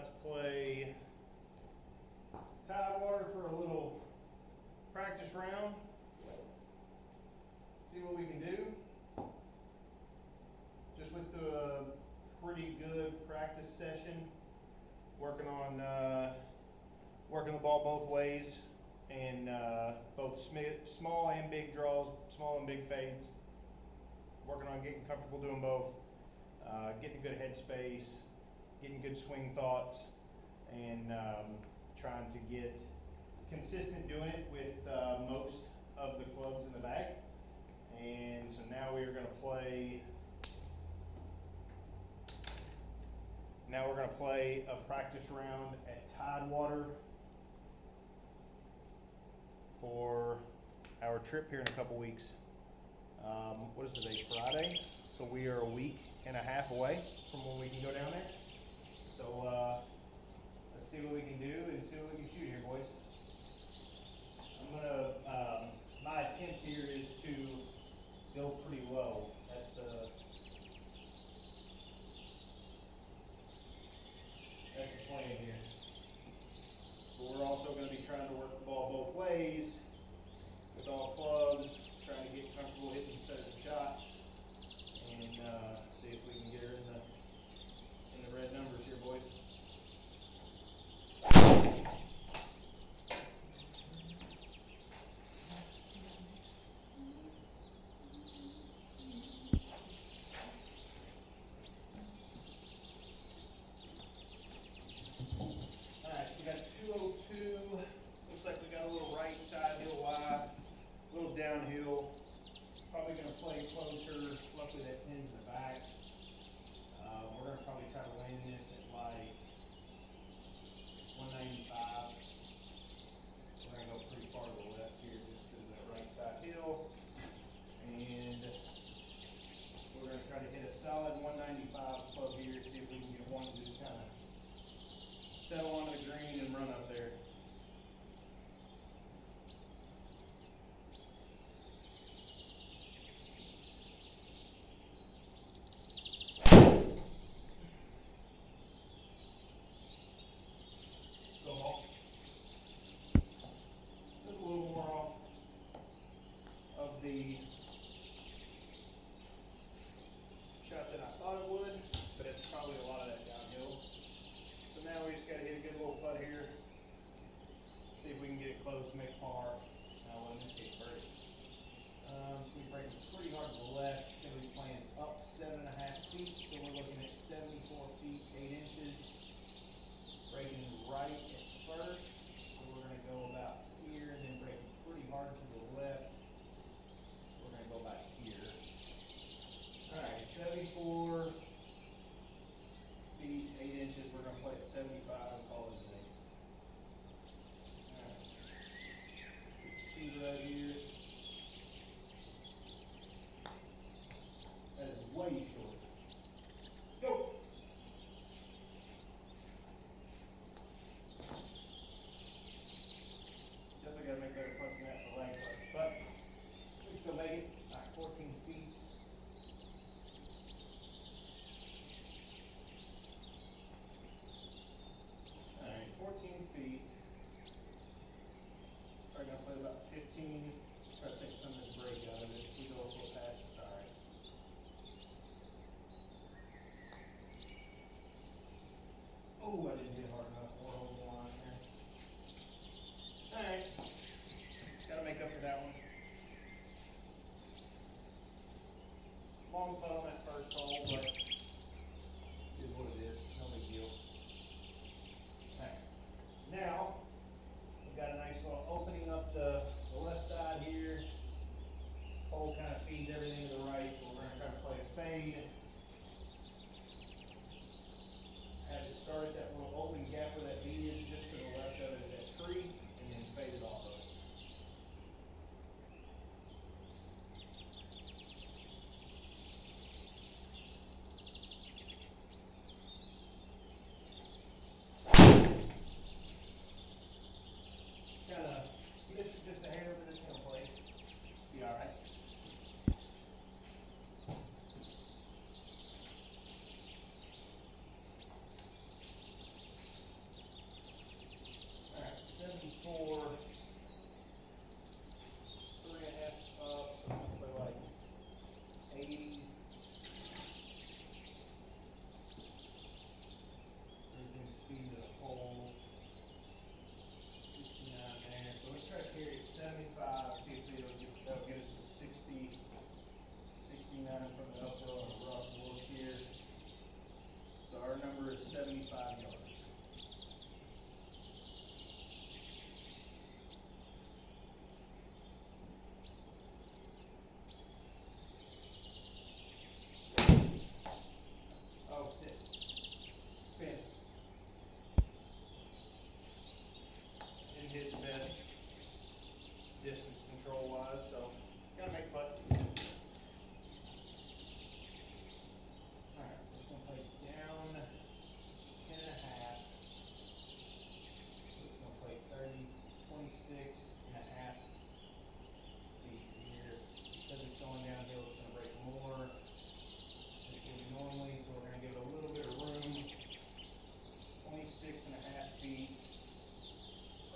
about to play Tidewater for a little practice round. See what we can do. Just went through a pretty good practice session, working the ball both ways, and both small and big draws, small and big fades. Working on getting comfortable doing both, getting a good headspace, getting good swing thoughts, and trying to get consistent doing it with most of the clubs in the bag. And so now we are going to play. Now we're going to play a practice round at Tidewater for our trip here in a couple weeks. What is today? Friday. So we are a week and a half away from when we can go down there. So let's see what we can do and see what we can shoot here, boys. I'm gonna. My attempt here is to go pretty low. That's the plan here. But we're also going to be trying to work the ball both ways with all clubs, trying to get comfortable hitting certain shots, and see if we can get her in the red numbers here, boys. Downhill, probably going to play closer. Luckily that pin's in the back. We're going to probably try to land this at like 195. We're going to go pretty far to the left here just because of that right side hill. And we're going to try to hit a solid 195 club here, see if we can get one to just kind of settle onto the green and run up there. The shot that I thought it would, but it's probably a lot of that downhill. So now we just got to hit a good little putt here. See if we can get it close, make par. Well, in this case, birdie. It's going to be breaking pretty hard to the left. It's going to be playing up 7.5 feet, so we're looking at 74 feet, 8 inches. Breaking right at first, so we're going to go about here and then breaking pretty hard to the left. Go back here. Alright, 74 feet, 8 inches. We're going to play at 75 and call it a day. Alright. Speed right here. That is way short. Go! Definitely got to make better putts than that for lag putts, but we can still make it. 14 feet. for 3.5 up, so it's gonna play like 80. Everything's feed to the hole. 69 there. So let's try to carry it 75. See if that'll get us to 60, 69 from the uphill on a rough look here. So our number is 75 yards. Oh, sit. Spin. Didn't hit the best distance control wise, so gotta make putt. Alright, so it's gonna play down 10.5. So it's gonna play 26.5 feet here. Because it's going downhill, it's gonna break more than it would normally, so we're gonna give it a little bit of room. 26.5 feet.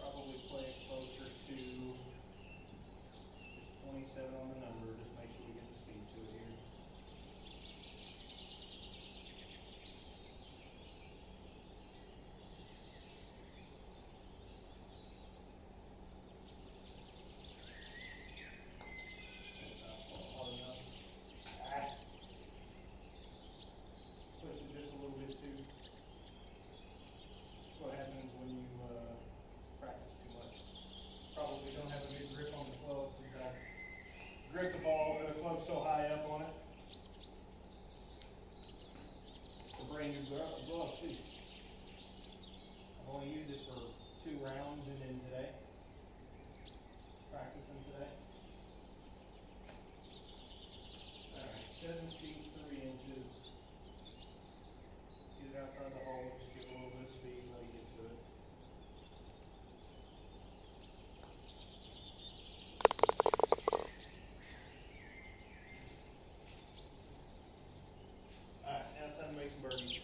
Probably play it closer to just 27 on the number. Just make sure we get the speed to it here. That's not hard enough. Pushed it just a little bit too. That's what happens when you practice too much. Probably don't have a good grip on the club since I grip the ball, but the club's so high up on it. It's a brand new glove too. I've only used it for 2 rounds and then today. Practicing today. Alright, 7 feet 3 inches. Get it outside the hole, just get a little bit of speed, let it get to it. Alright, now it's time to make some birdies.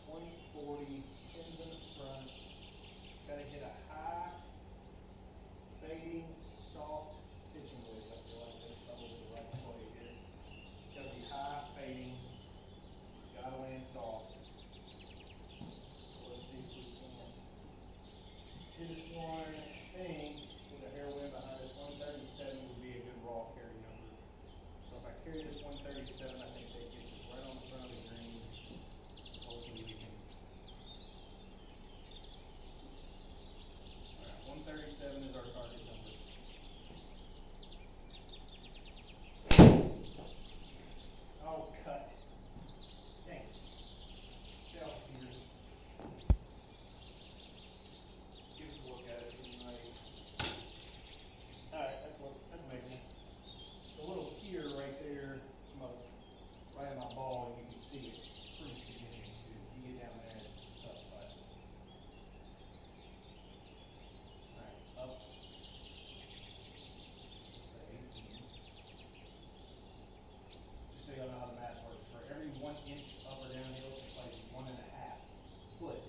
140, pins in the front. Gotta hit a high, fading, soft pitching wedge. I feel like that's probably the right play here. It's gotta be high, fading. It's gotta land soft. So let's see if we can hit this one. I think with a hair wind behind us, 137 would be a good raw carry number. So if I carry this 137, I think that gets us right on the front of the green. Hopefully we can. Alright, 137 is our target number. Oh, cut. Dang it. Shell here. Let's give us a look at it. Alright, that's amazing. The little tear right there, right in my ball, and you can see it. It's pretty significant too. You get down there, it's a tough putt. Alright, up. Say 18. Just so y'all know how the math works. For every 1 inch up or downhill, it plays 1.5 foot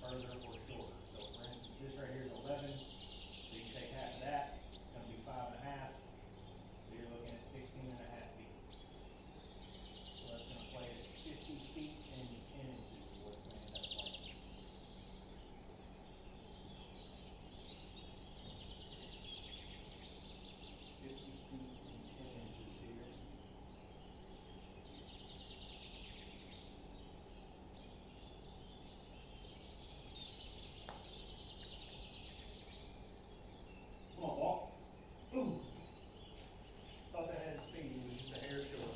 further or shorter. So for instance, this right here is 11. So you take half of that, it's going to be 5.5. So you're looking at 16.5 feet. So that's going to play at 50 feet and 10 inches is what it's going to end up playing. 50 feet and 10 inches here. Come on, ball. Ooh. Thought that had speed. It was just a hair short.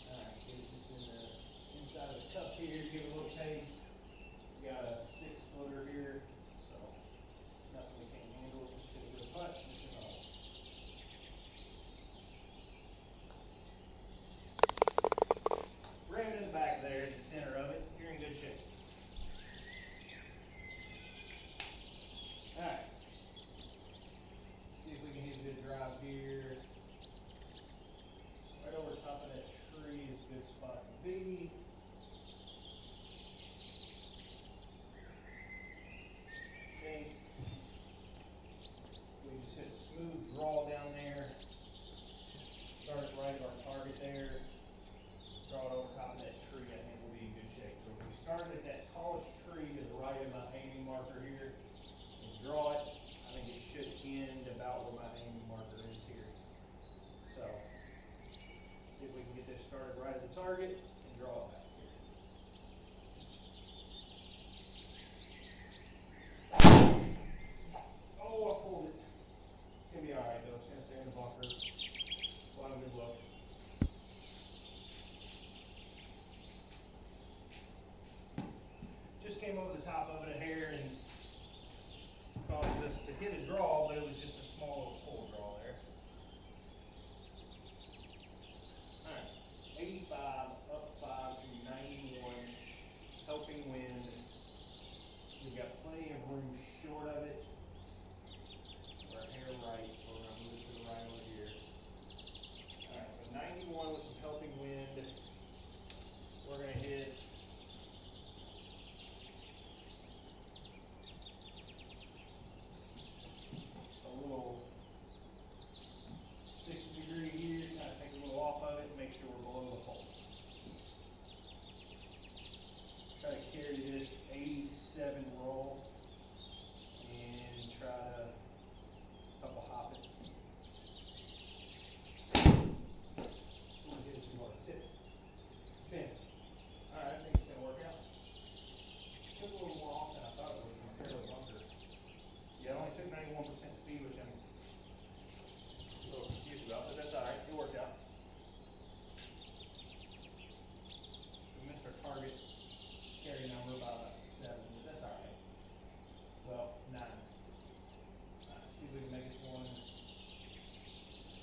Alright, get it just in the inside of the cup here, give it a little pace. We got a 6-footer here, so nothing we can't handle. Just get a good putt, it's in the hole. Ram it in the back there at the center of it. You're in good shape. Alright. See if we can hit a good drive here. Right over top of that tree. tree is a good spot to be. Okay. We just hit a smooth draw down there. Start it right at our target there. Draw it over top of that tree, I think we'll be in good shape. So if we started at that tallest tree to the right of my hanging marker here, and draw it, I think it should end about where my hanging marker is here. So, see if we can get this started right at the target and draw it back here. Oh, I pulled it. It's going to be alright though, it's going to stay in the bunker. We'll have a good look. Just came over the top of it a hair and caused us to hit a draw, but it was just a small little pull draw there. Alright, 85, up 5 to 91, helping wind. We've got plenty of room short of it. We're a hair right, so we're going to move it to the right over here. Alright, so 91 with some helping wind. We're going to hit little 60-degree here, kind of take a little off of it, make sure we're below the hole. Try to carry this 87 roll and try to couple hop it. Don't get it too hard. Sits. Spin. Alright, I think it's going to work out. It took a little more off than I thought it was from a fairly bunker. Yeah, it only took 91% speed, which I'm a little confused about, but that's alright, it worked out. We missed our target carry number by about 7, but that's alright. Well, 9. Alright, see if we can make this one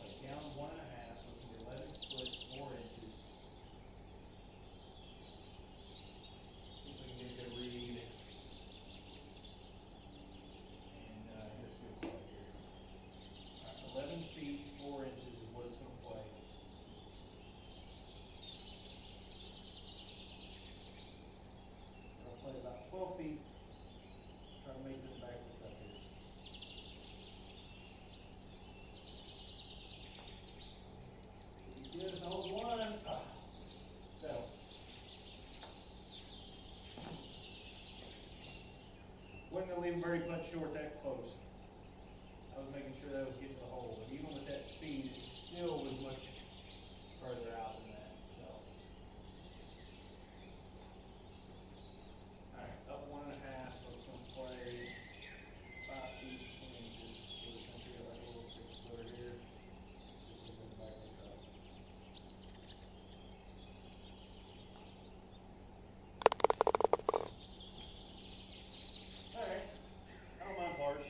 like down 1.5, so it's going to be 11 foot 4 inches. See if we can get a good read. Hit a good play here. Alright, 11 feet 4 inches is what it's going to play. It'll play about 12 feet. Try to make it in the back of the cup here. Should be good if I was one. So. Wasn't going to leave a birdie putt short that close. I was making sure that was getting to the hole, but even with that speed, it still was much further out than that. So, all right, up 1.5, so it's going to play 5 feet 2 inches. So it's going to be like a little 6-footer here. This is in the back of the cup. Alright, I don't mind pars.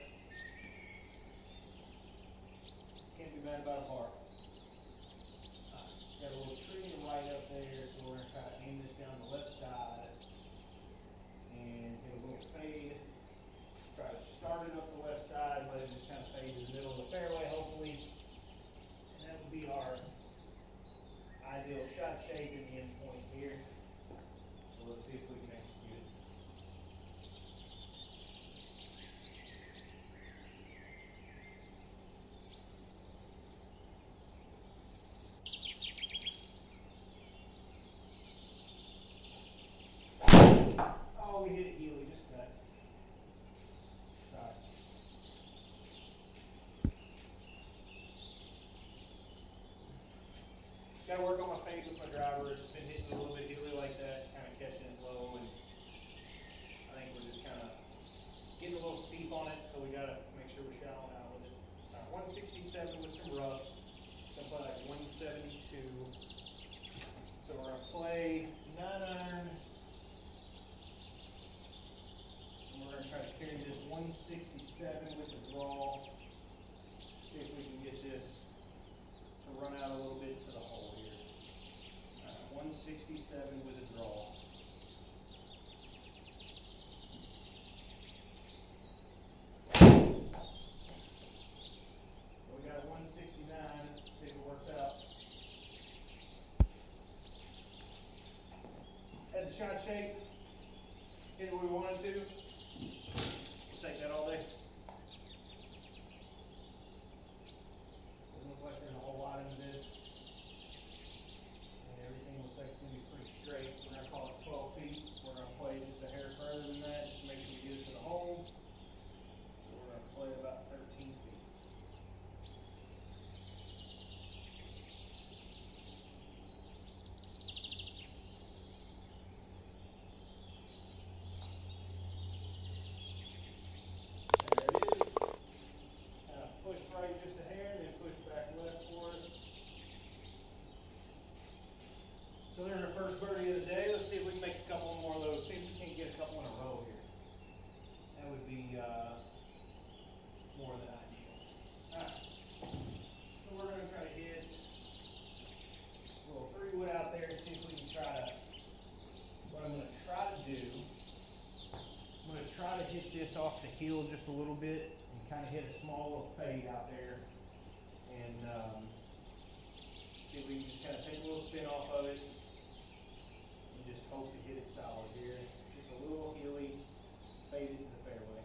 Can't be mad about a par. Got a little tree right up there, so we're going to try to aim this down the left side and hit a little fade. Try to start it up the left side, let it just kind of fade to the middle of the fairway, hopefully. And that would be our ideal shot shape in the end point here. So let's see if we can execute it. Oh, we hit it heely, just cut. Sorry. Got to work on my fade with my driver. It's been hitting a little bit heely like that, kind of catching it low, and I think we're just kind of getting a little steep on it, so we got to make sure we're shallowing out with it. 167 with some rough. It's going to play like 172. So we're going to play 9-iron. We're going to try to carry this 167 with the draw. See if we can get this to run out a little bit to the hole here. 167 with a draw. So we got a 169. See if it works out. the shot shape, hit it where we wanted to. We'll take that all day. Doesn't look like there's a whole lot into this. And everything looks like it's going to be pretty straight. We're going to call it 12 feet. We're going to play just a hair further than that, just to make sure we get it to the hole. So we're going to play about 13 feet. Just a hair, and then push back left for us. So there's our first birdie of the day. Let's see if we can make a couple more of those. See if we can't get a couple in a row here. That would be more than ideal. Alright. So we're going to try to hit a little 3-wood out there and see if we can try to, what I'm going to try to do, I'm going to try to hit this off the heel just a little bit. Kind of hit a small little fade out there and see if we can just kind of take a little spin off of it and just hope to hit it solid here. Just a little hilly, fade it to the fairway.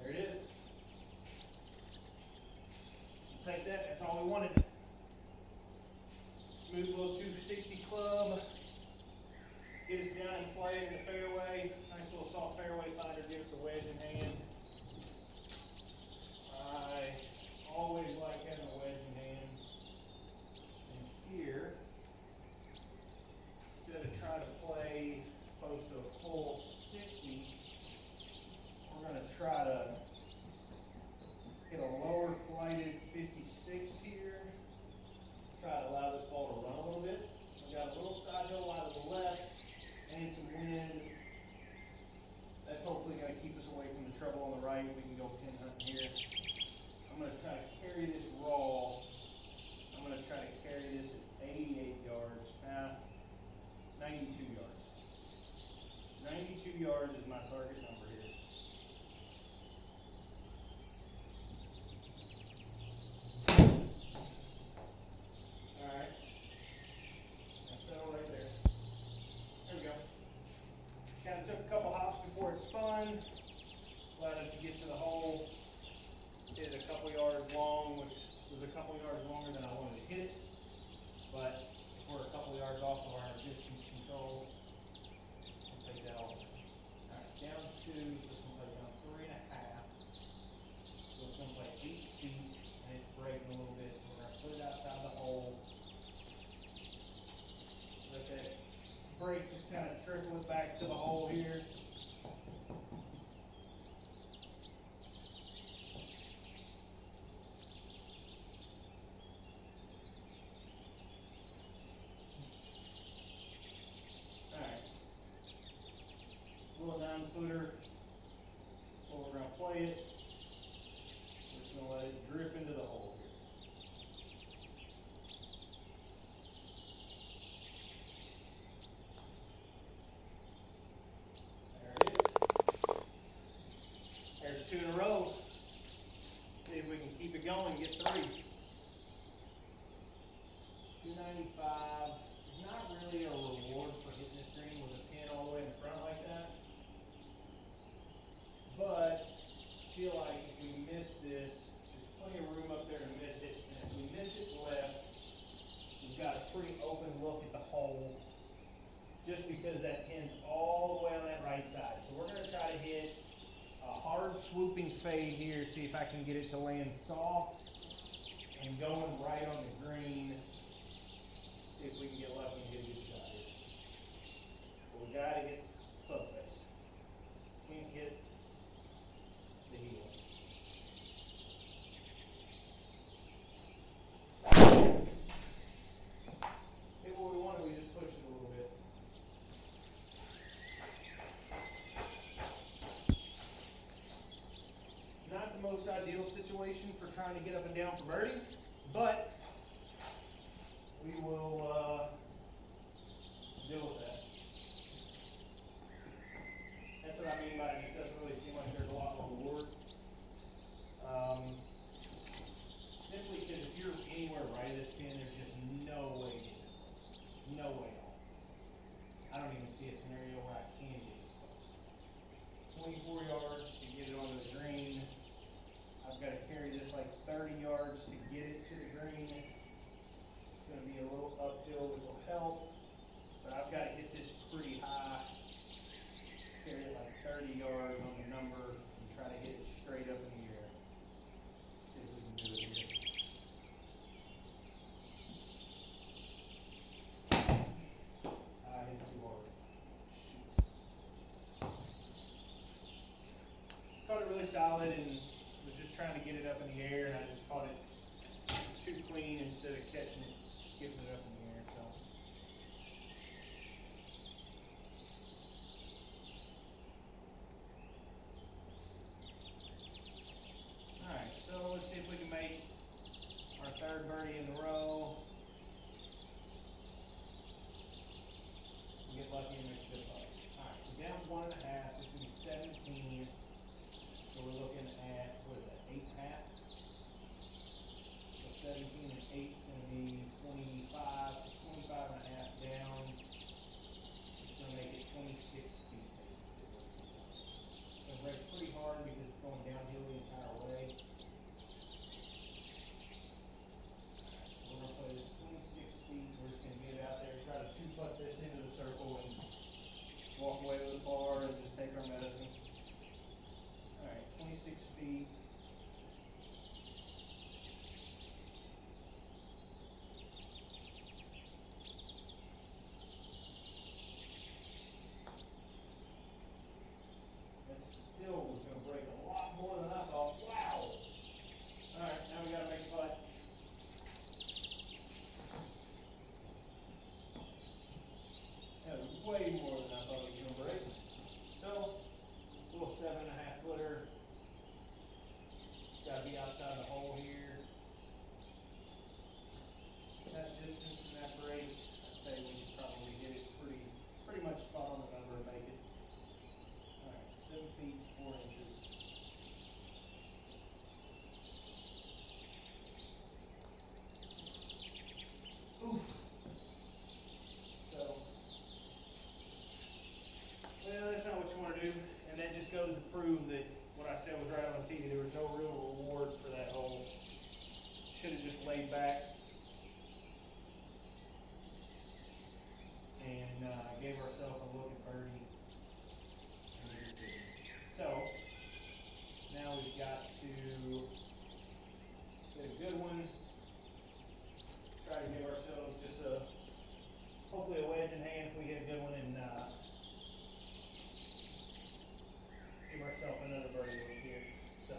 There it is. We'll take that, that's all we wanted. Smooth little 260 club. Get us down and play it in the fairway. Nice little soft fairway finder, give us a wedge in hand. I always like having a wedge in hand. And here, instead of trying to play close to a full 60, we're going to try to get a lower flighted 56 here. Try to allow this ball to run a little bit. We've got a little side hill out of the left. And some wind. That's hopefully going to keep us away from the trouble on the right. We can go pin hunting here. I'm going to try to carry this raw. I'm going to try to carry this at 88 yards. 92 yards. 92 yards is my target number here. Alright. Now settle right there. There we go. Kind of took a couple hops before it spun. Allowed it to get to the hole. Hit it a couple yards long, which was a couple yards longer than I wanted to hit it. But if we're a couple yards off of our distance control, we'll take that all. Alright, down 2, so it's going to play down 3.5. So it's going to play 8 feet, and it's breaking a little bit, so we're going to put it outside the hole. Let that break just kind of trickle it back to the hole here. Alright. Little 9-footer. Well, we're going to play it. We're just going to let it drip into the hole here. There's 2 in a row. See if we can keep it going, get 3. 295 is not really a reward for hitting this green with a pin all the way in the front like that. But I feel like if we miss this, there's plenty of room up there to miss it. And if we miss it left, we've got a pretty open look at the hole just because that pin's all the way on that right side. So we're going to try to hit a hard swooping fade here, see if I can get it to land soft and going right on the green. See if we can get lucky and get a good shot here. But we gotta hit club face. Can't hit the heel. Hit what we wanted, we just pushed it a little bit. Not the most ideal situation for trying to get up and down for birdie, but we will deal with that. That's what I mean by it just doesn't really seem like there's a lot of reward. Stimp simply because if you're anywhere right of this pin, there's just no way to get this close. No way at all. I don't even see a scenario where I can get this close. 24 yards to get it onto the green. I've got to carry this like 30 yards to get it to the green. It's going to be a little uphill, which will help, but I've got to hit this pretty high. Carry it like 30 yards on the number and try to hit it straight up in the air. See if we can do it here. I hit it too hard. Shoot. Caught it really solid and was just trying to get it up in the air, and I just caught it too clean instead of catching it, skipping it up in the air. So. Alright, so let's see if we can make our third birdie in a row. Get lucky and make a good putt. Alright, so down 1.5, so it's going to be 17. So we're looking at, what is that, 8.5? So 17 and 8 is going to be 25, so 25.5 down. It's going to make it 26 feet, basically. It's going to break pretty hard because it's going downhill the entire way. Alright, so we're going to play this 26 feet. We're just going to get it out there, try to two-putt this into the circle and walk away with a par and just take our medicine. Alright, 26 feet. That still was going to break a lot more than I thought. Wow! Alright, now we got to make a putt. That was way more than I thought it was going to break. So, a little 7.5 footer. It's got to be outside the hole here. That distance and that break, I'd say we could probably get it pretty much spot on the number to make it. Alright, 7 feet, 4 inches. Oof. So, well, that's not what you want to do, and that just goes to prove that what I said was right on the tee. There was no real reward for that hole. Should have just laid back and gave ourselves a look at birdie, and we just didn't. So, now we've got to get a good one. Try to give ourselves just hopefully a wedge in hand if we hit a good one, and give ourselves another birdie look here. So.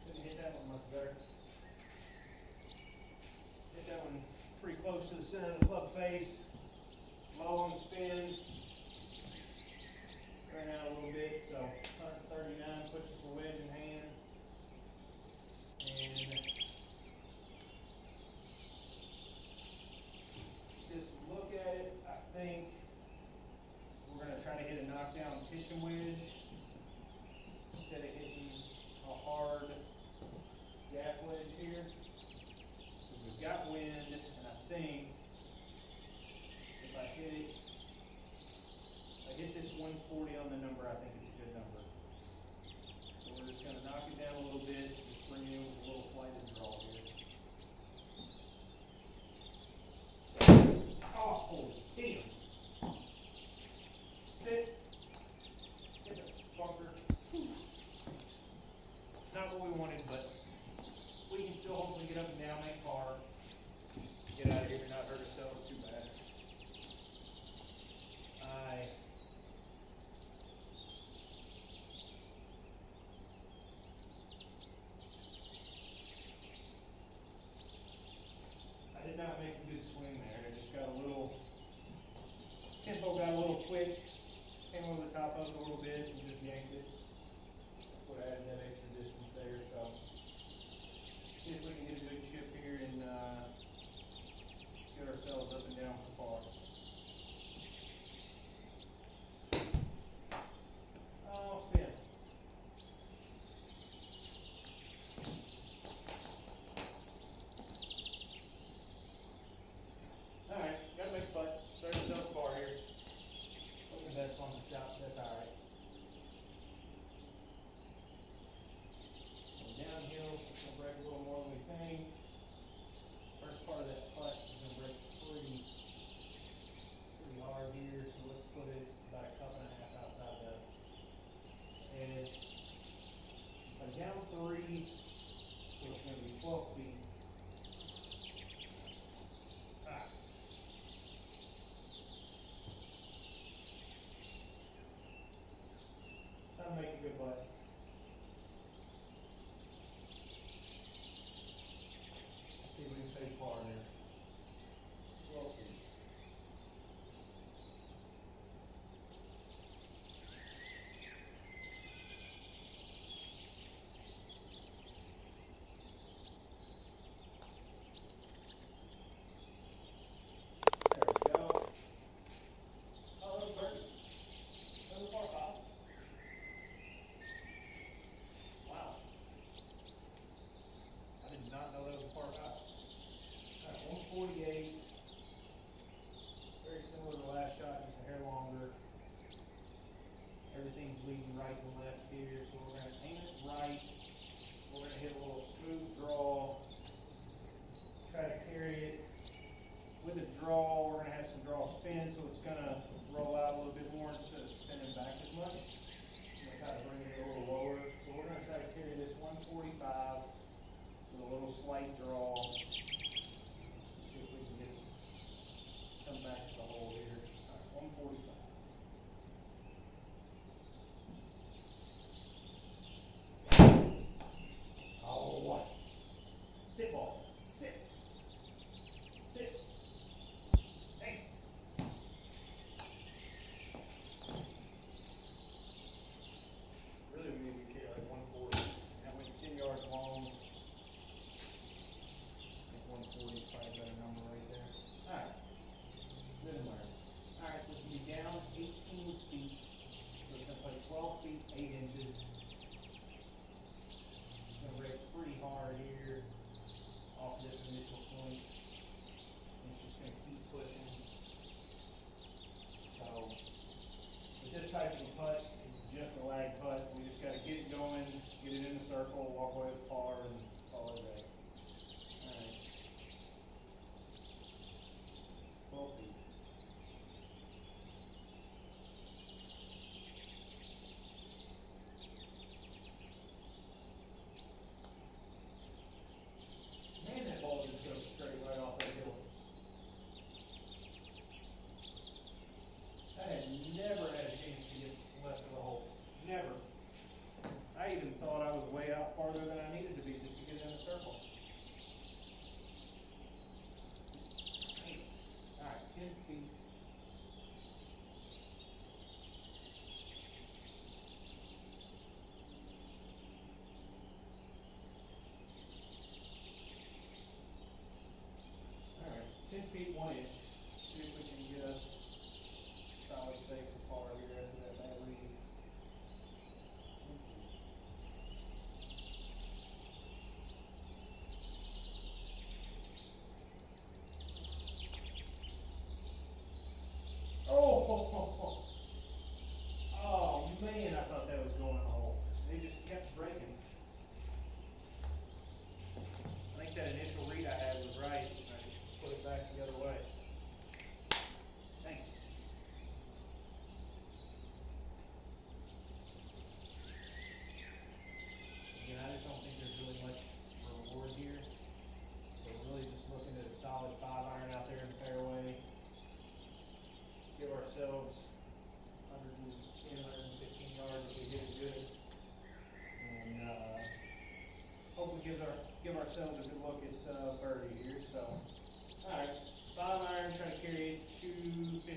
Couldn't hit that one much better. Hit that one pretty close to the center of the club face. Low on spin. Ran out a little bit, so 139 puts us a wedge in hand. And just look at it, I think we're going to try to hit a knockdown pitching wedge instead of hitting a hard gap wedge here. We've got wind, and I think if I hit it, hit this 140 on the number, I think it's a good number. So we're just going to knock it down a little bit, just bring it in with a little flighted draw here. Oh, holy damn. That's it. Hit the bunker. Whew. Not what we wanted, but we can still hopefully get up and down, make par, get out of here and not hurt ourselves too bad. I did not make a good swing there. I just got a little, tempo got a little quick, came over the top of it a little bit and just yanked it. That's what added that extra distance there, so see if we can get a good chip here and get ourselves up and down for par. Oh, spin. Alright, gotta make a putt. Start yourself a par here. Wasn't the best one to shot, but that's alright. Downhill, so it's gonna break a little more than we think. First part of that putt is gonna break pretty hard here, so let's put it about a cup and a half outside the edge. I'm down 3, so it's gonna be 12 feet. Time to make a good putt. See if we can stay far there. 12 feet. There we go. Oh, that was birdie. That was a par 5. Wow. I did not know that was a par 5. Alright, 148. Very similar to the last shot, just a hair longer. Everything's leading right to left here, so we're going to aim it right. We're going to hit a little smooth draw. Try to carry it. With a draw, we're going to have some draw spin, so it's going to roll out a little bit more instead of spinning back as much. I'm going to try to bring it a little lower. So we're going to try to carry this 145 with a little slight draw. See if we can get it to come back to the hole here. All right, 145. Oh, sit ball, sit, sit. Hey. Really, we need to carry like 140. That went 10 yards long. I think 140 is probably a better number right there. All right, live and learn. All right, so it's gonna be down 18 feet. So it's gonna play 12 feet 8 inches. It's gonna break pretty hard here off this initial point. And it's just gonna keep pushing. So with this type of putt, it's just a lag putt. We just gotta get it going, get it in the circle, walk away with par, and call it a day. All right. 12 feet. Man, that ball just goes straight right off that hill. I had never had a chance to get left of the hole. Never. I even thought I was way out farther than I needed to be just to get in the circle. Alright, 10 feet. Alright, 10 feet 1 inch. See if we can get a solid safe for par here after that bad lead. 10 feet. Oh man, I thought that was going in the hole. They just kept breaking. I think that initial read I had was right. I just put it back the other way. Thank you. Again, I just don't think there's really much reward here. So we're really just looking at a solid 5-iron out there in the fairway. Give ourselves 110, 115 yards if we hit it good. And hopefully give ourselves a good look at birdie here. So, alright, 5-iron, try to carry it to 15.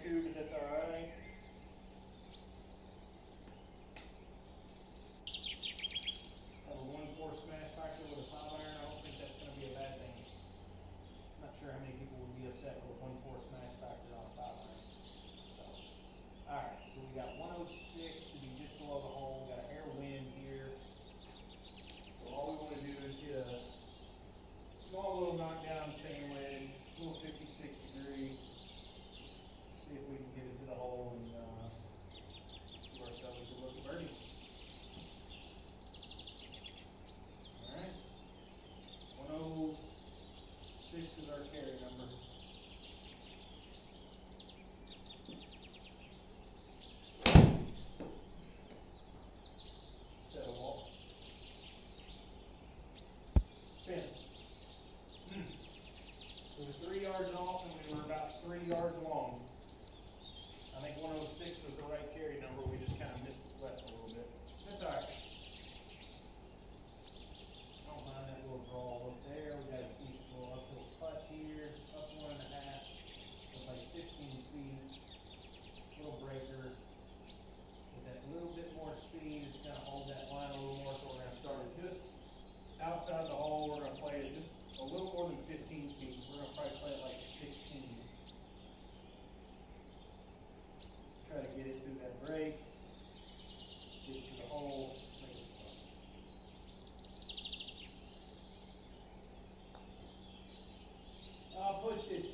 2, but that's alright. Have a 1-4 smash factor with a 5 iron. I don't think that's going to be a bad thing. Not sure how many people would be upset with a 1-4 smash factor on a 5 iron. So, alright, so we got 106 to be just below the hole. We got an air wind here. So all we want to do is hit a small little knockdown sand wedge, little 56 degree. See if we can get it to the hole and give ourselves a good look at birdie. Alright. 106 is our carry number. Set a wall. Spin. We were 3 yards off and we were about 3 yards long. I think 106 was the right carry number. We just kind of missed it left a little bit. That's all right. Don't mind that little draw up there. We got a decent little uphill putt here. Up 1.5. So like 15 feet. Little breaker. With that little bit more speed, it's going to hold that line a little more. So we're going to start it just outside the hole. We're going to play it just a little more than 15 feet. We're going to probably play it like 16. Try to get it through that break. Get it to the hole. Make it fun. Pushed it.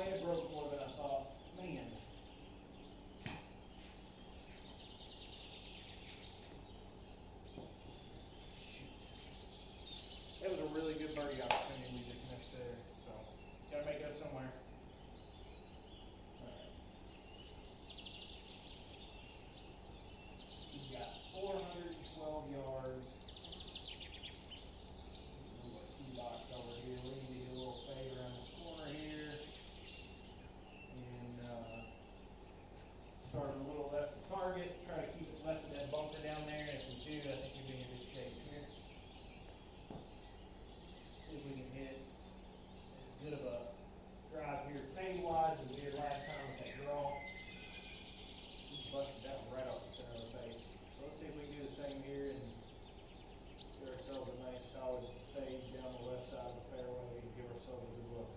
It broke more than I thought. Man. That was a really good birdie opportunity we just missed there. So, gotta make it up somewhere. Alright. We've got 412 yards. Move our tee box over here. We need to get a little fade around this corner here. And start a little left of target. Try to keep it left of that bunker down there. And if we do, I think we'll be in good shape here. See if we can hit as good of a drive here fade-wise as we did last time with that draw. We busted that one right off the center of the face. So let's see if we can do the same here and get ourselves a nice solid fade down the left side of the fairway and give ourselves a good look.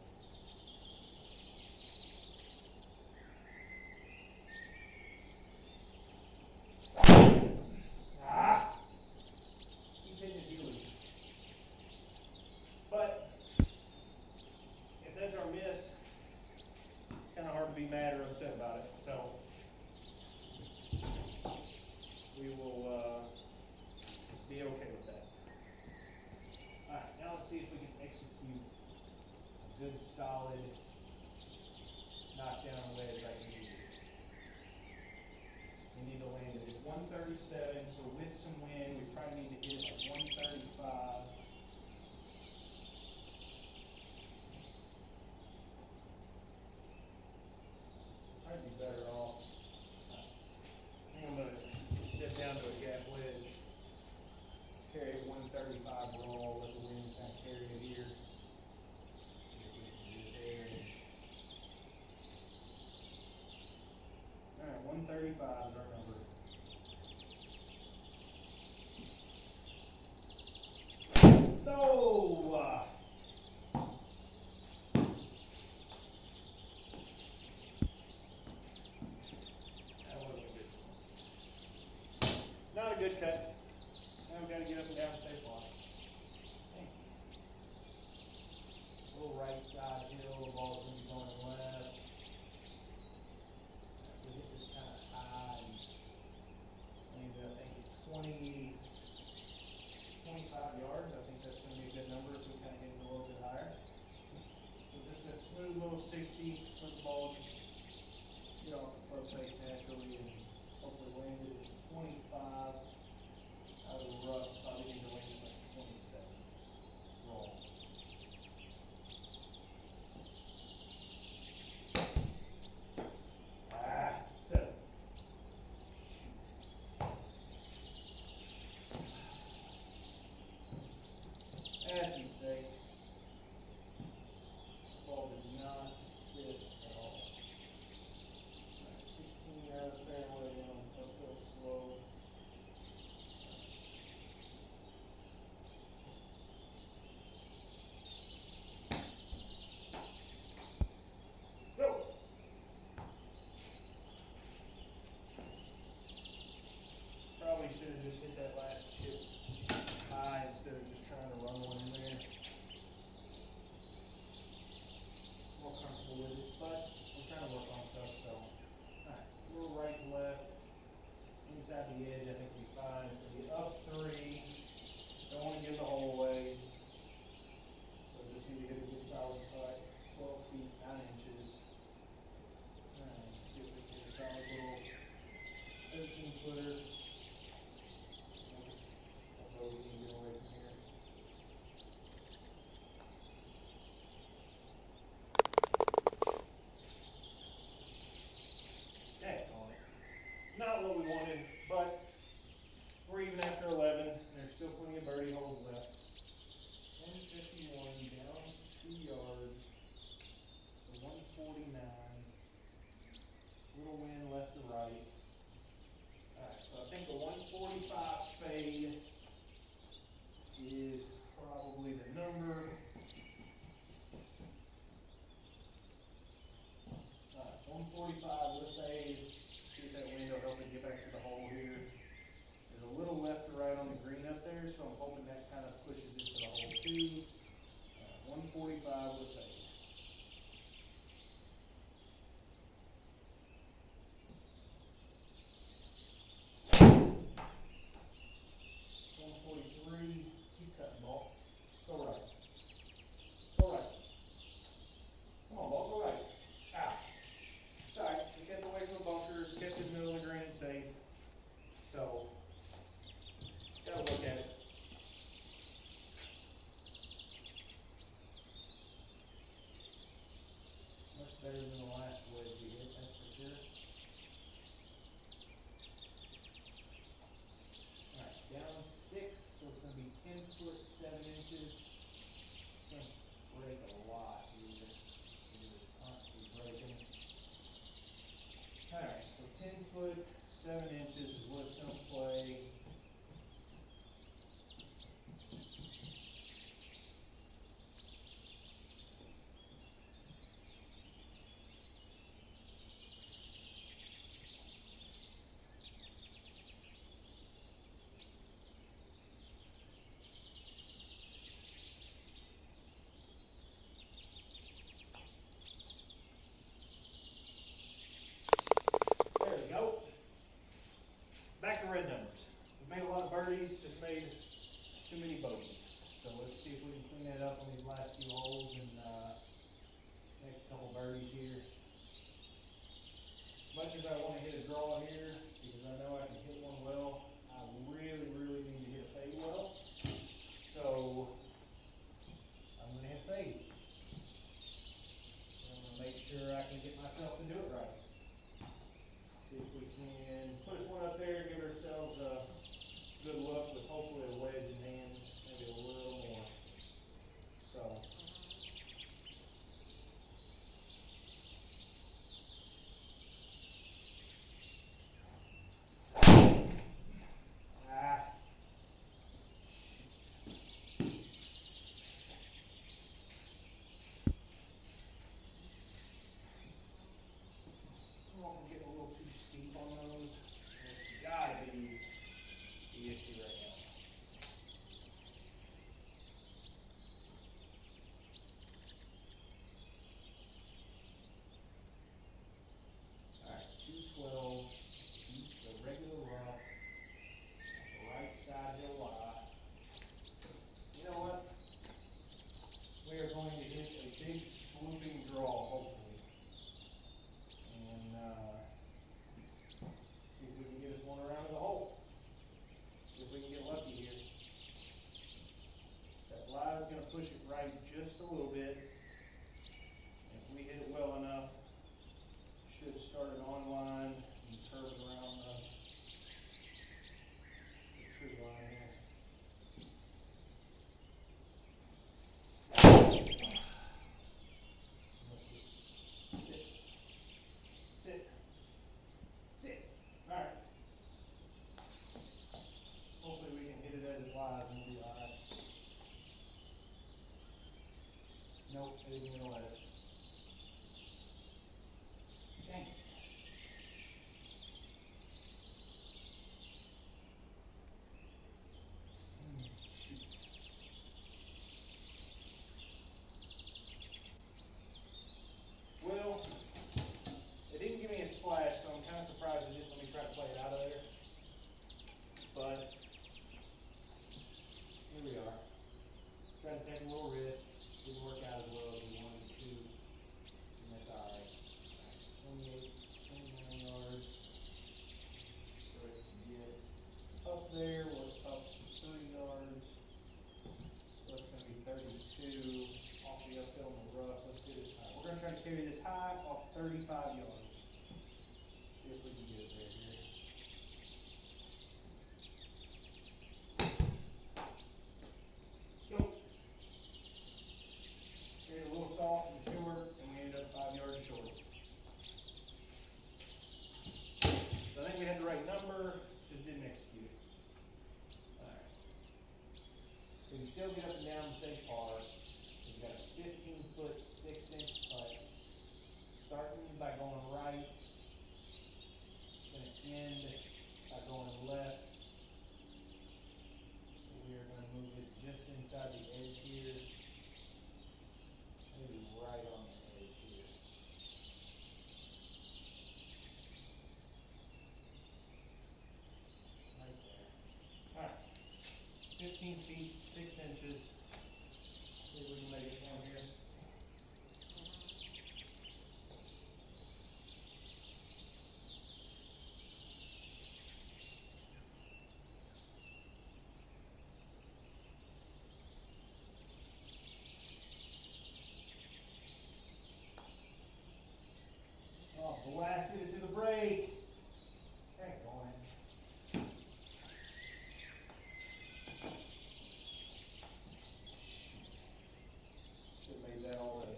Keep hitting it dealing. But if that's our miss, it's kind of hard to be mad or upset about it. So we will be okay with that. All right, now let's see if we can execute a good solid knockdown wedge right here. We need to land it at 137, so with some wind, we probably need to hit it like 135. I'd be better off. I think I'm going to step down to a gap wedge. Carry it 135 roll, let the wind kind of carry it here. Let's see if we can do it there. Alright, 135 is our number. No! Not a good cut. Now we've got to get up and down the safe block. Dang. Little right side hill, the ball's going to be going left. We hit this kind of high and landed, I think, at 25 yards. I think that's going to be a good number if we kind of hit it a little bit higher. So just a smooth little 60, let the ball just get off the club face naturally and hopefully land it at 25 out of the rough, probably need to land it like 27 roll. So shoot. That's a mistake. Ball did not sit at all. left to right. Alright, so I think the 145 fade is probably the number. Alright, 145 with a fade. See if that wind will help me get back to the hole here. There's a little left to right on the green up there, so I'm hoping that kind of pushes it to the hole too. 145 with a fade. Keep cutting, ball. Go right. Go right. Come on, ball. Go right. Ah. It's alright. We kept away from the bunkers, kept it in the middle of the green and safe. So, gotta look at it. Much better than the last wedge we hit, that's for sure. Alright, down 6, so it's going to be 10 foot 7 inches. It's going to break a lot here. It is constantly breaking. Alright, so 10 foot 7 inches is what it's going to play. Red numbers. We've made a lot of birdies, just made too many bogeys. So let's see if we can clean that up on these last few holes and make a couple birdies here. As much as I want to hit a draw here, because I know I can hit one well, I really, really need to hit a fade well. So I'm going to hit fade. I'm going to make sure I can get myself to do it right. See if we can push one up there, give ourselves a good look with hopefully a wedge in hand, maybe a little more. So. Push it right just a little bit. If we hit it well enough, should start it on line and curve it around the tree line here. Sit. Sit. Sit. Alright. Hopefully we can hit it as it lies and we'll be alright. Nope, it didn't even let it. Dang it. Shoot. Well, it didn't give me a splash, so I'm kind of surprised it didn't let me try to play it out of there. But, here we are. Trying to take a little risk. Didn't work out as well as we wanted it to, and that's alright. 28, 29 yards. So it's get up there, we're up 30 yards. So it's going to be 32 off the uphill in the rough. Let's do it. Alright, we're going to try to carry this high off 35 yards. See if we can get it there here. Soft and short, and we ended up 5 yards short. still get up and down and say par. We've got a 15-foot, 6-inch putt. Starting by going right. It's going to end by going left. So we are going to move it just inside the edge here. Maybe right on the edge here. Right there. Alright. 15 feet, 6 inches. See if we can make it one here. Oh, blasted it to the break. Heck, going. Should have made that all day.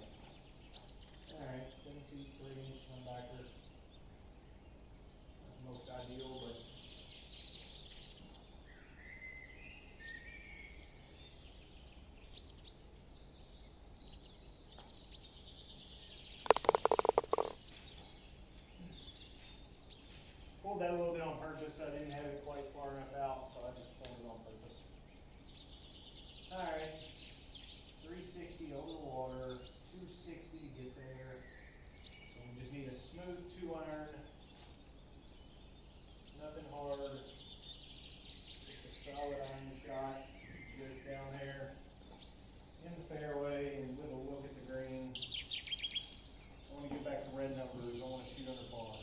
Alright, 7 feet, 3-inch comebacker. Not the most ideal, but pulled that a little bit on purpose. I didn't have it quite far enough out, so I just pulled it on purpose. Alright. 360 over the water, 260 to get there. So we just need a smooth 2-iron. Nothing hard. Just a solid iron shot. Get us down there in the fairway and with a look at the green. I want to get back to red numbers. I want to shoot under par.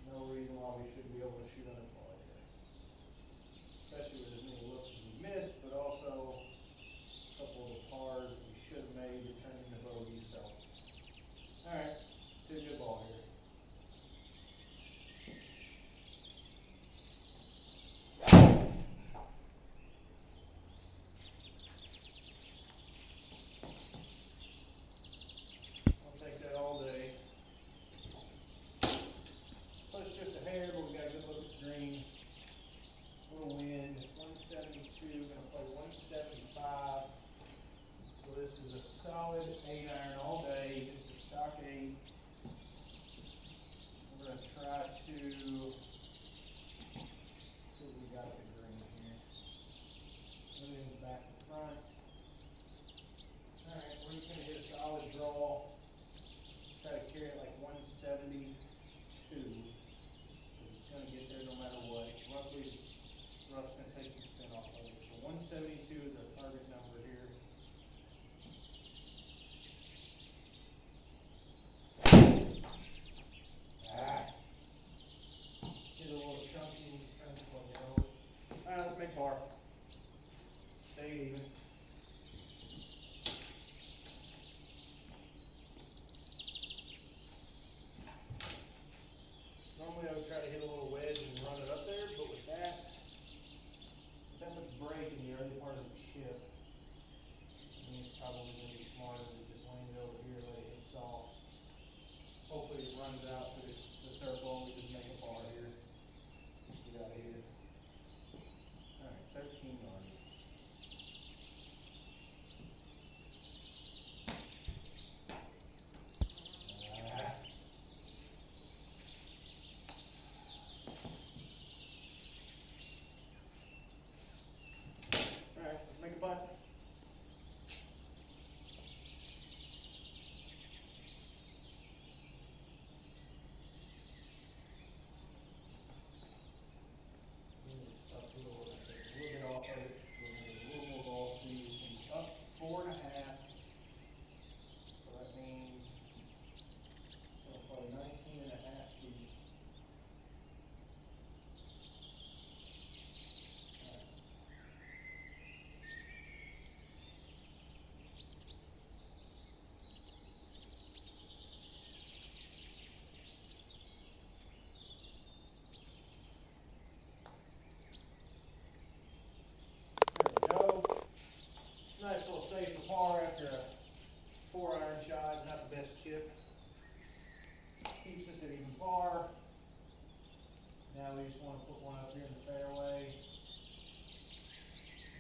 No reason why we shouldn't be able to shoot under par here. Especially with as many looks as we missed, but also a couple of the pars that we should have made to turn into bogeys. So, alright, let's do a good ball here. I'll take that all day. Push just a hair, but we got a good look at the green. A little wind, 172, gonna play 175. So this is a solid 8-iron all day, just a stock 8. We're gonna try to see what we got at the green here. Everything's back to front. Alright, we're just gonna hit a solid draw. Try to carry it like 172. It's going to get there no matter what. Rough's going to take some spin off of it. So 172 is our target number here. Get a little chunky and just kind of plug it over. Alright, let's make par. Stay even. Normally I would try to hit a little wedge and run it up there, but with that much break in the early part of the chip, I think it's probably going to be smarter to just land it over here, let it hit soft. Hopefully it runs out to the circle and we just make a par here. Let's get out of here. Alright, 13 yards. Make a putt. It's tough to go. We're going to take a little bit off of it. We're going to get a little more ball speed. It's going to be up 4.5. So that means it's going to play 19.5 feet. Nice little save for par after a 4-iron shot, not the best chip. Keeps us at even par. Now we just want to put one up here in the fairway.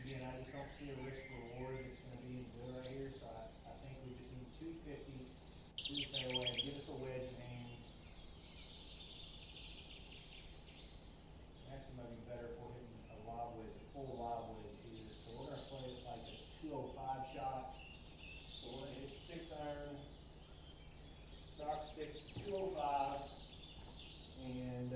again, I just don't see a risk reward that's going to be good right here, so I think we just need 250 to the fairway, give us a wedge in hand. Actually, might be better if we're hitting a lob wedge, a full lob wedge here. So we're going to play it like a 205 shot. So we're going to hit 6 iron, stock 6 to 205, and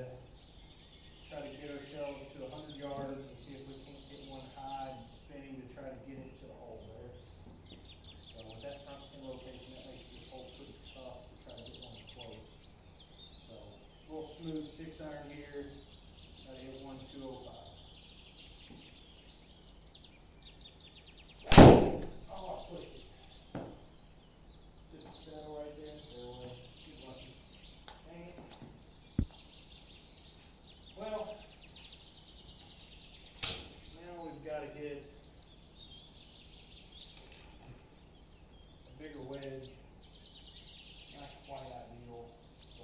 try to get ourselves to 100 yards and see if we can't get one high and spinning to try to get it to the hole there. So with that front pin location, that makes this hole pretty tough to try to get one close. So a little smooth 6 iron here. Try to hit 1 205. Oh, I pushed it. Just settle right there in the fairway. Get lucky. Dang it. Well, now we've got to hit a bigger wedge. Not quite ideal,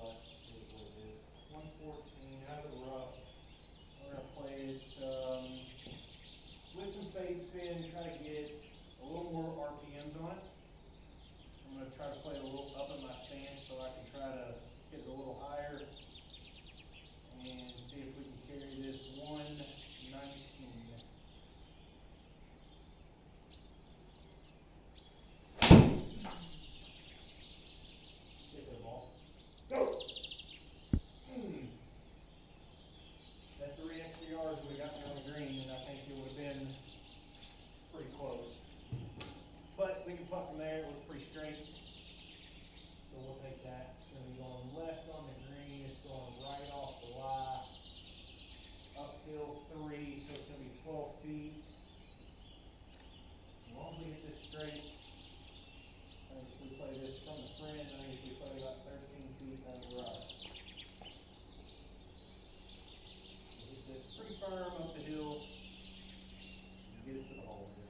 but it is what it is. 114 out of the rough. We're going to play it with some fade spin, try to get a little more RPMs on it. I'm going to try to play it a little up in my stance so I can try to hit it a little higher and see if we can carry this 119. Get that ball. Go! That 3 extra yards would have got me on the green, and I think it would have been pretty close. But we can putt from there. It looks pretty straight. So we'll take that. It's going to be going left on the green. It's going right off the lie. Uphill 3, so it's going to be 12 feet. As long as we hit this straight, I think if we play this from the fringe, I think if we play about 13 feet, that'll be right. Hit this pretty firm up the hill and get it to the hole here.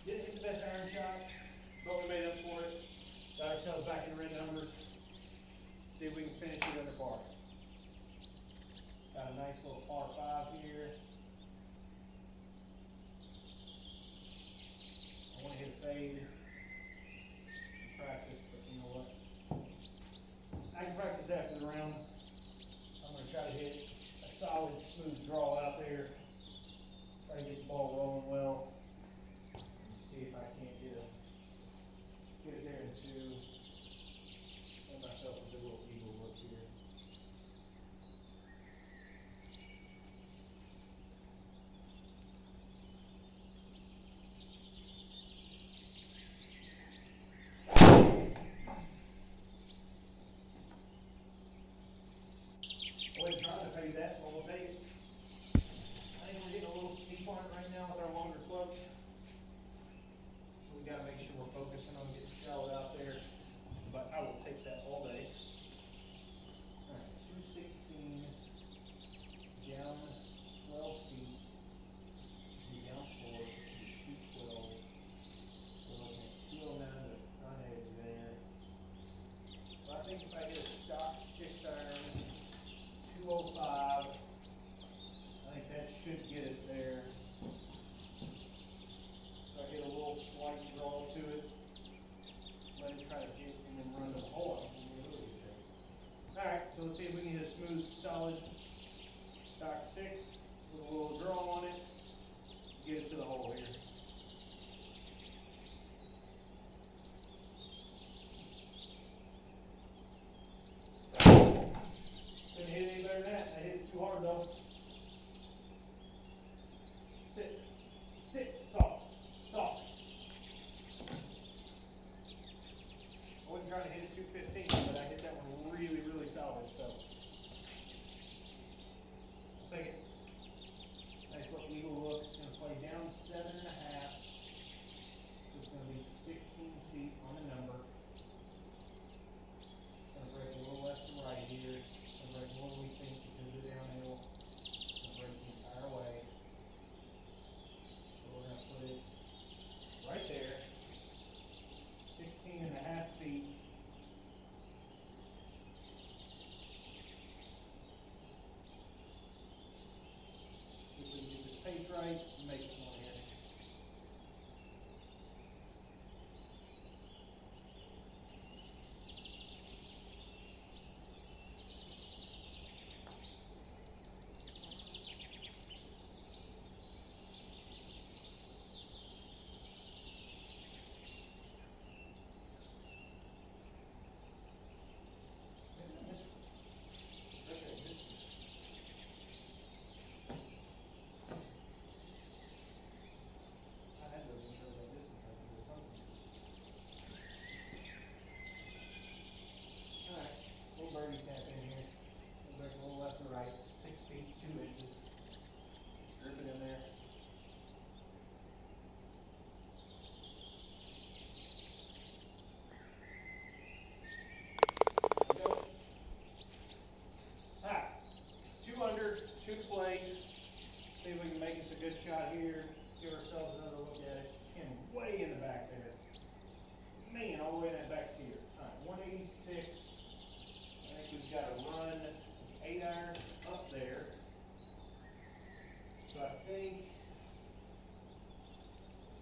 Didn't hit the best iron shot, but we made up for it. Got ourselves back in red numbers. See if we can finish it under par. Got a nice little par 5 here. I want to hit a fade in practice, but you know what? I can practice after the round. I'm going to try to hit a solid, smooth draw out there. Try to get the ball rolling well. See if I can't get it there in 2. Give myself a good little eagle look here. I wasn't trying to fade that, but we'll take it. I think we're getting a little steep on it right now with our longer clubs. So we got to make sure we're focusing on getting shallow out there. But I will take that all day. All right, 216 down 12 feet. Should be down 4, so it should be 212. So we're looking at 209 to the front edge there. So I think if I hit a stock 6 iron, 205, I think that should get us there. So I get a little slight draw to it. Let it try to hit and then run to the hole. Alright, so let's see if we can hit a smooth, solid stock 6 with a little draw on it. Get it to the hole here. Couldn't hit any better than that. I hit it too hard though. Sit. Sit. Soft. Soft. I wasn't trying to hit it 215, but I hit that one really, really solid, so. I'll take it. Nice little eagle look. It's going to play down 7.5. So it's going to be 16 feet on the number. It's going to break a little left and right here. It's going to break more than we think because of the downhill. It's going to break the entire way. So we're going to put it right there. we've got to run 8 iron up there. So I think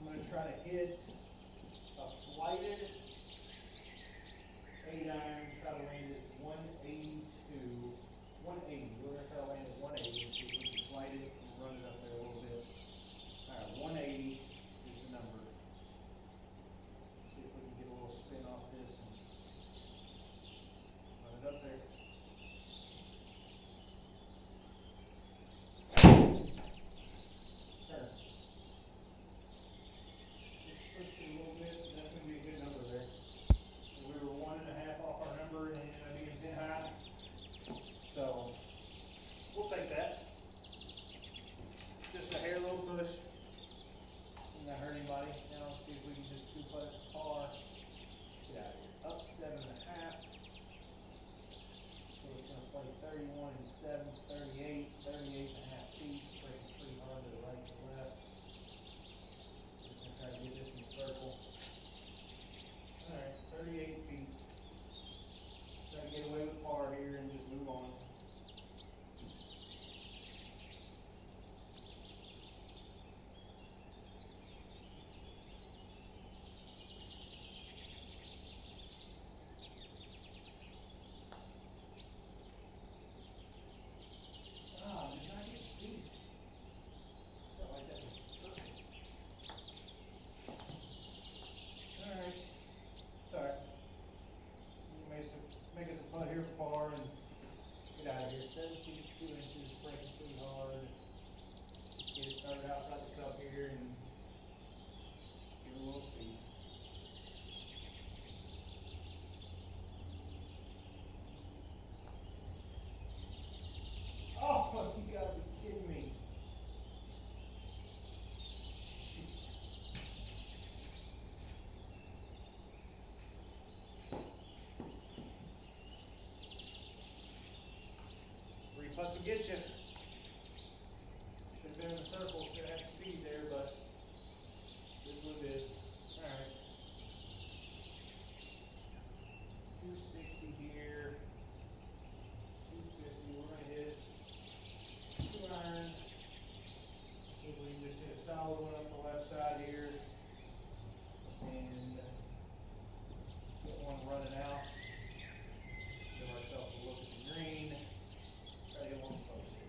I'm going to try to hit a flighted 8 iron, try to land at 182, 180. We're going to try to land at 180 and see if we can flight it and run it up there a little bit. Alright, 180 is the number. See if we can get a little spin off this and run it up there. Turn. Just push it a little bit, and that's going to be a good number there. We were 1.5 off our number and ended up being a bit high. So we'll take that. Just a hair little push. Doesn't that hurt anybody? Now let's see if we can just 2-putt it for par. Get out of here. Up 7.5. So it's going to play 31 and 7, 38, 38.5 feet. It's breaking pretty hard to the right and left. Just going to try to get this in the circle. Alright, 38 feet. Try to get away with par here and just move on. Just not getting speed. Felt like that was perfect. Alright. It's alright. Make us a putt here for par and get out of here. 7 feet, 2 inches, breaking pretty hard. Just get it started outside the cup here and give it a little speed. Oh, you gotta be kidding me. Shoot. 3 putts will get you. Should have been in the circle, should have had speed there, but it is what it is. Alright. 260 here. 250, we're going to hit 2 iron. See if we can just hit a solid one up the left side here. And get one running out. Give ourselves a look at the green. Try to get one close here.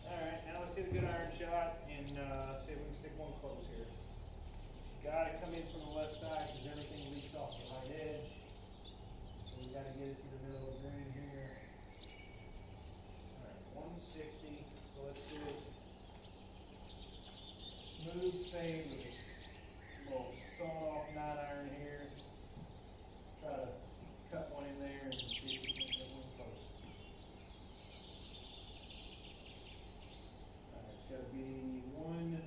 Alright, now let's hit a good iron shot and see if we can stick one close here. Got to come in from the left side because everything leaks off the right edge. So we got to get it to the middle of the green here. Alright, 160. So let's do it. Smooth fade with a little sawn off 9 iron here. Try to cut one in there and see if we can get one close. Alright, it's got to be 158.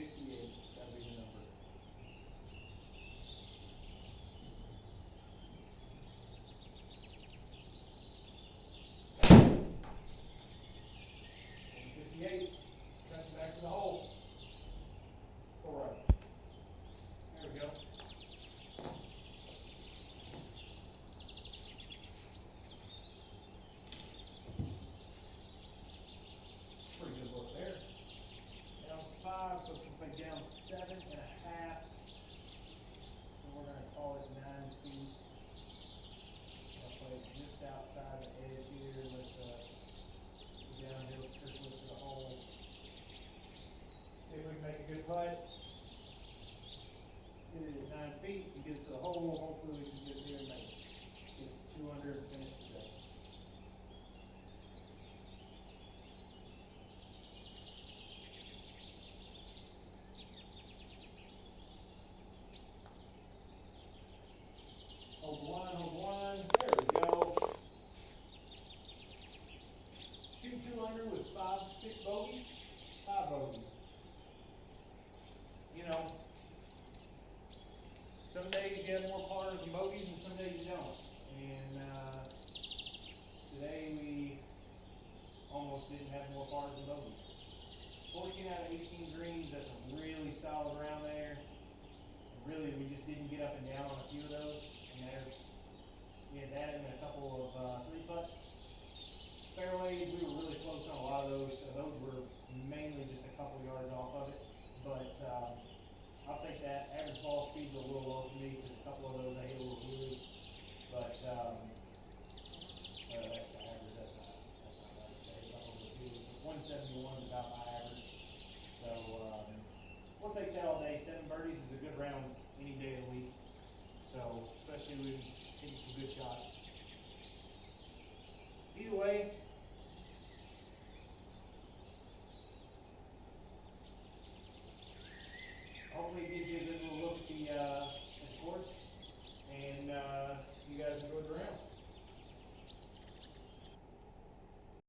It's got to be the number. $158. It's cutting back to the hole. All right. There we go. Pretty good look there. Down 5, so it's going to play down 7.5. So we're going to call it 9 feet. I'll play it just outside the edge here with the downhill trickle to the hole. See if we can make a good putt. Get it at 9 feet and get it to the hole. Hopefully we can get it here and make it. Get it to 200 and finish the day. Hold one. There we go. Shoot 200 with 5, 6 bogeys. 5 bogeys. you know, some days you have more pars and bogeys, and some days you don't. And today we almost didn't have more pars and bogeys. 14 out of 18 greens, that's a really solid round there. And really, we just didn't get up and down on a few of those. And we had that and a couple of 3-putts. Fairways, we were really close on a lot of those. So those were mainly just a couple yards off of it. But I'll take that. Average ball speed's a little low for me because a couple of those I hit a little wheelie. But that's the average. That's not right. Say a couple of those wheelies. 171 is about my average. So we'll take that all day. 7 birdies is a good round any day of the week. So especially when hitting some good shots. Either way, hopefully it gives you a good little look at the course, and you guys enjoyed the round.